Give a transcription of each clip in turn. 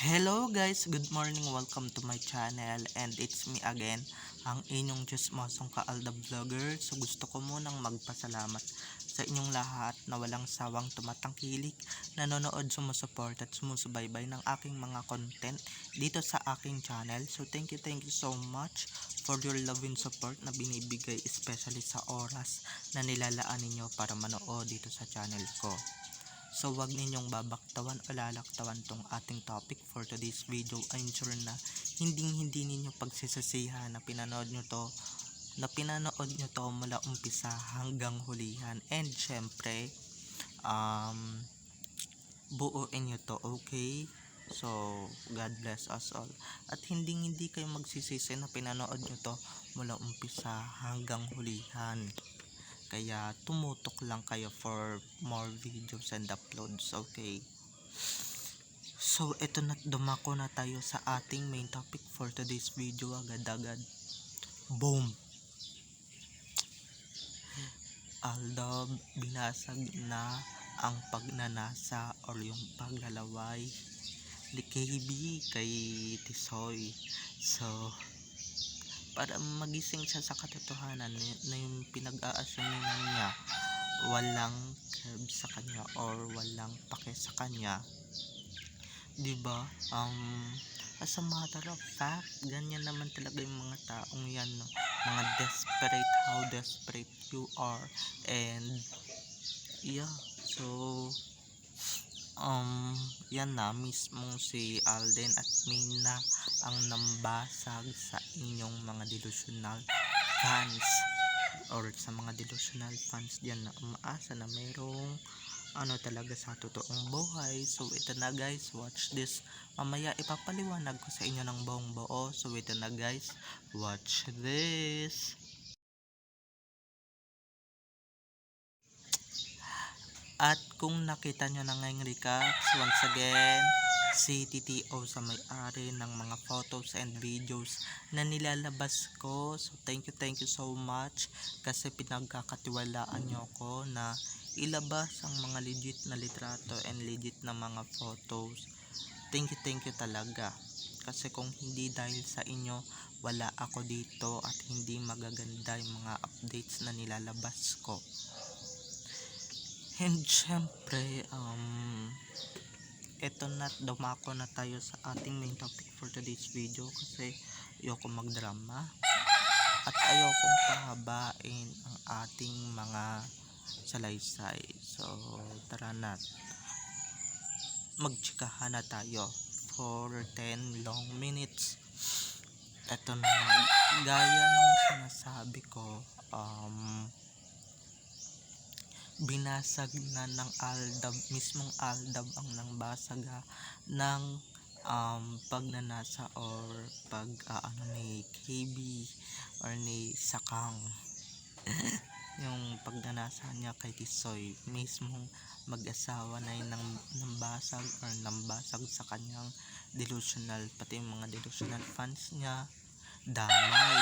Hello guys, good morning, welcome to my channel and it's me again, ang inyong Chismosong Kaalda Vlogger. So gusto ko munang magpasalamat sa inyong lahat na walang sawang tumatangkilik, nanonood, sumusuport at sumusubaybay ng aking mga content dito sa aking channel. So thank you so much for your love and support na binibigay, especially sa oras na nilalaan ninyo para manood dito sa channel ko. So wag ninyong babaktawan o lalaktawan tong ating topic for today's video. I'm sure na hindi ninyo pagsisisihan na pinanood nyo to mula umpisa hanggang hulihan. And syempre, buuin nyo to, okay? So, God bless us all. At hindi kayo magsisisi na pinanood nyo to mula umpisa hanggang hulihan. Kaya tumutok lang kayo for more videos and uploads, okay? So ito na, dumako na tayo sa ating main topic for today's video agad-agad. Boom! Aldab, binasag na ang pagnanasa or yung paglalaway ni KB kay Tisoy. So para magising siya sa katotohanan na yung pinag-aasuminan niya walang curve sa kanya or walang pake sa kanya, diba? As a matter of fact, ganyan naman talaga yung mga taong yan, no? Mga desperate, how desperate you are. And yeah, so yan na mismo si Alden at Mina ang nambasag sa inyong mga delusional fans or sa mga delusional fans diyan na umaasa na mayroong talaga sa totoong buhay. So ito na guys, watch this. Mamaya ipapaliwanag ko sa inyo ng buong buo. So ito na guys, watch this. At kung nakita nyo na ngayong recaps, once again, si TTO sa may-ari ng mga photos and videos na nilalabas ko. So thank you so much kasi pinagkakatiwalaan nyo ko na ilabas ang mga legit na litrato and legit na mga photos. Thank you talaga. Kasi kung hindi dahil sa inyo, wala ako dito at hindi magaganda yung mga updates na nilalabas ko. And syempre, eto na, dumako na tayo sa ating main topic for today's video kasi ayoko magdrama at ayokong pahabain ang ating mga salaysay. So tara na, magtsikahan na tayo for 10 long minutes. Eto na, gaya nung sinasabi ko, binasag na ng Aldab, mismong Aldab ang nangbasag ng pagnanasa or ni KB or ni Sakang. Yung pagnanasa niya kay Tisoy, mismong mag-asawa na yung nambasag or nambasag sa kanyang delusional, pati yung mga delusional fans niya damay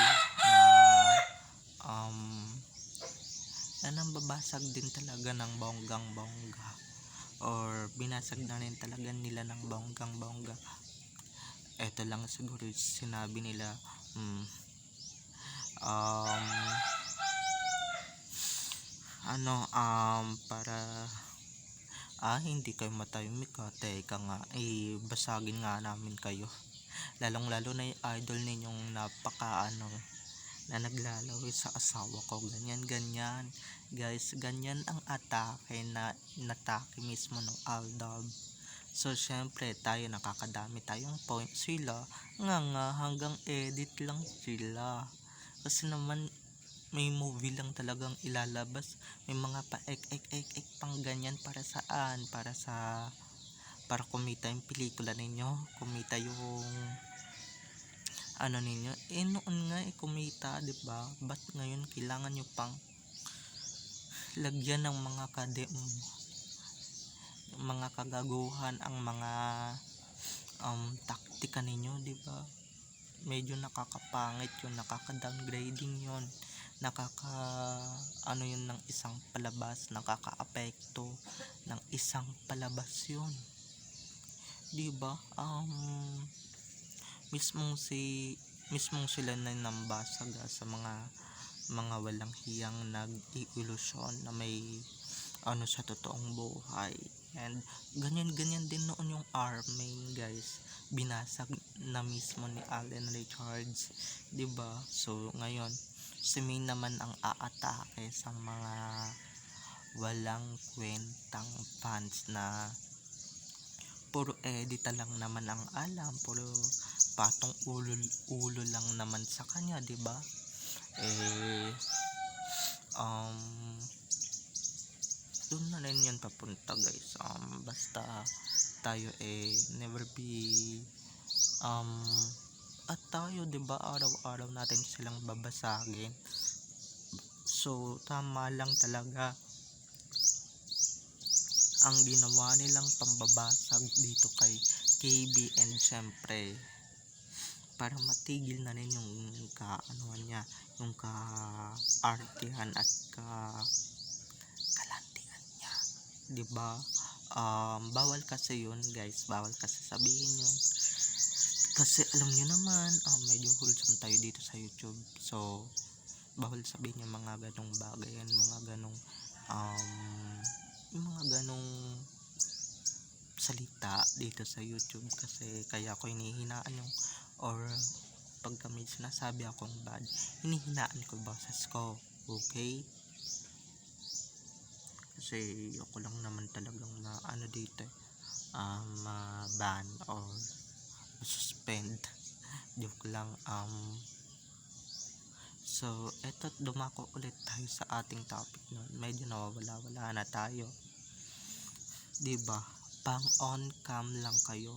na nambabasag din talaga ng bonggang bongga or binasag na rin talaga nila ng bonggang bongga. Eto lang siguro sinabi nila, para hindi kayo matahimik teka nga, basagin nga namin kayo, lalong lalo na yung idol ninyong napaka na naglalaway sa asawa ko, ganyan guys, ganyan ang atake na natake mismo ng Aldab. So syempre tayo nakakadami tayong point, sila nga hanggang edit lang sila kasi naman may movie lang talagang ilalabas, may mga pa ek pang ganyan para saan, para kumita yung pelikula ninyo, kumita yung ninyo, noon nga kumita, diba? Ba't ngayon kailangan nyo pang lagyan ng mga kagaguhan ang mga taktika ninyo, diba? Medyo nakakapangit yun, nakaka-downgrading yun, yun ng isang palabas, nakaka-apekto ng isang palabas yun. 'di ba? Mismong si mismong sila na nambasag sa mga walang hiyang nag-iilusyon na may ano sa totoong buhay. And ganyan din noon yung Armin, guys. Binasag na mismo ni Allen Richards, 'di ba? So ngayon, si May naman ang aatake sa mga walang kwentang fans na puro edita lang naman ang alam, puro patong ulo lang naman sa kanya, 'di ba? Eh um doon na rin yun papunta, guys. Basta tayo never be um at tayo, 'di ba, araw-araw natin silang babasagin. So tama lang talaga ang ginawa nilang pambabasag dito kay KB, and syempre para matigil na rin yung kaanuhan niya, yung kaartihan at kalantian niya, 'di ba? Bawal kasi yun, guys, bawal kasi sabihin yun kasi alam niyo naman, medyo wholesome tayo dito sa YouTube, so bawal sabihin yung mga ganong bagay, yan mga ganong yung mga ganong salita dito sa YouTube, kasi kaya ako hinihinaan yung, or pagka may sinasabi akong bad, hinihinaan ko boses ko, okay? Kasi ako lang naman talagang ano dito, ma-ban or suspend. Joke lang. So eto, dumako ulit tayo sa ating topic nun. Medyo nawawala-wala na tayo, 'di ba? Pang on cam lang kayo.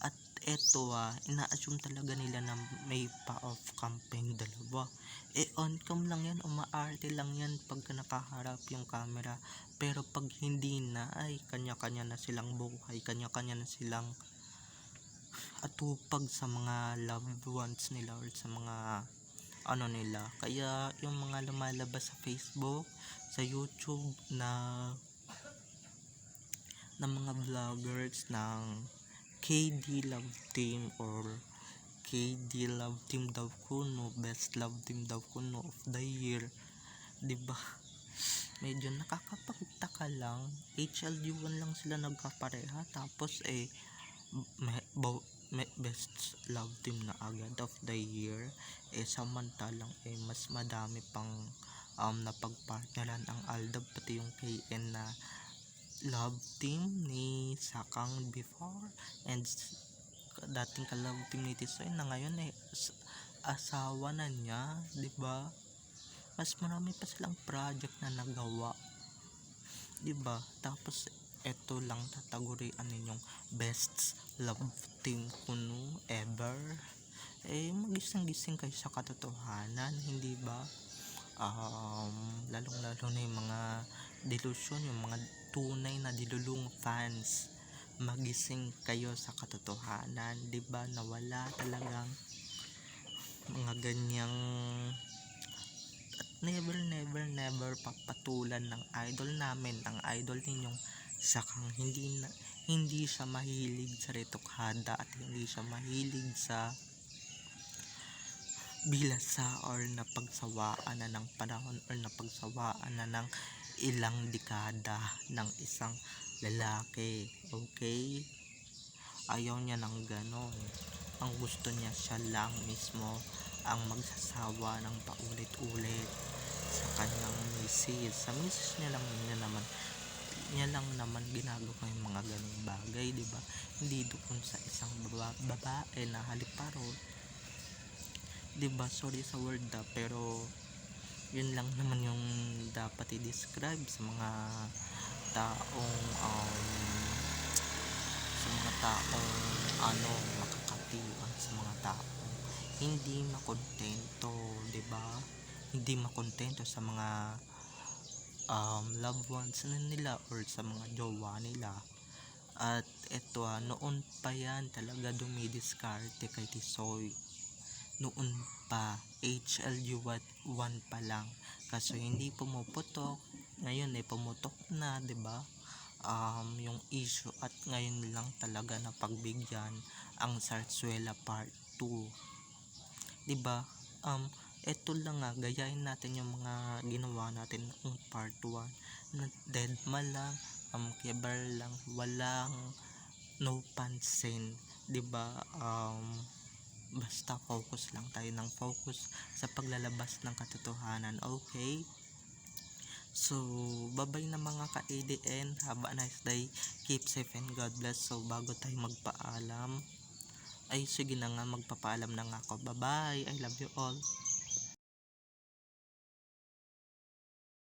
At eto, ina-assume talaga nila na may pa-off cam pang dalawa. On cam lang yan, umaarte lang yan pagka nakaharap yung camera. Pero pag hindi na, ay kanya-kanya na silang buhay, kanya-kanya na silang atupag sa mga loved ones nila or sa mga ano nila. Kaya yung mga lumalabas sa Facebook, sa YouTube na mga vloggers ng KD Love Team or KD Love Team daw kuno, Best Love Team daw kuno of the year, 'di ba? Medyo nakakapagtaka lang. HLG1 lang sila nagkapareha, tapos best love team na agad of the year, samantalang mas madami pang napagpartneran ang Aldab, pati yung KN na love team ni Sakang before, and dating ka-love team ni Tisoy na ngayon asawa na niya, 'di ba? Mas marami pa silang project na nagawa, 'di ba? Tapos eto lang tatagurian ninyong best love team kuno ever. Magising-gising kayo sa katotohanan, hindi ba? Lalong-lalo na yung mga delusyon, yung mga tunay na dilulung fans, magising kayo sa katotohanan, 'di ba? Nawala talagang mga ganyang never papatulan ng idol namin, ang idol ninyong Sakang. Hindi siya mahilig sa retokhada at hindi siya mahilig sa bilasa or napagsawaan na ng panahon or napagsawaan na ng ilang dekada ng isang lalaki, okay? Ayaw niya ng ganon. Ang gusto niya, siya lang mismo ang magsasawa ng paulit-ulit sa kanyang misis. Sa misis niya lang naman ginagawa yung mga ganung bagay, 'di ba? Hindi doon sa isang babae na haliparot, 'di ba? Sorry sa word pero yun lang naman yung dapat i-describe sa mga taong makakatiwan, sa mga taong hindi makontento, 'di ba? Hindi makontento sa mga loved ones nila or sa mga jowa nila. At eto, noon pa yan talaga dumidiskarte kay Tisoy. Noon pa, HLG1 pa lang, kaso hindi pumuputok. Ngayon pumutok na, 'di ba? yung issue at ngayon lang talaga na pagbigyan ang Zarzuela Part 2. 'Di ba? Eto lang nga, gayahin natin yung mga ginawa natin ng Part 1 na deadma lang, kibar lang, walang no pansin, 'di ba? Basta focus lang tayo ng focus sa paglalabas ng katotohanan, okay? So, bye-bye na mga ka-ADN. Have a nice day. Keep safe and God bless. So, bago tayo magpaalam, ay sige na nga, magpapaalam na nga ako. Bye-bye. I love you all.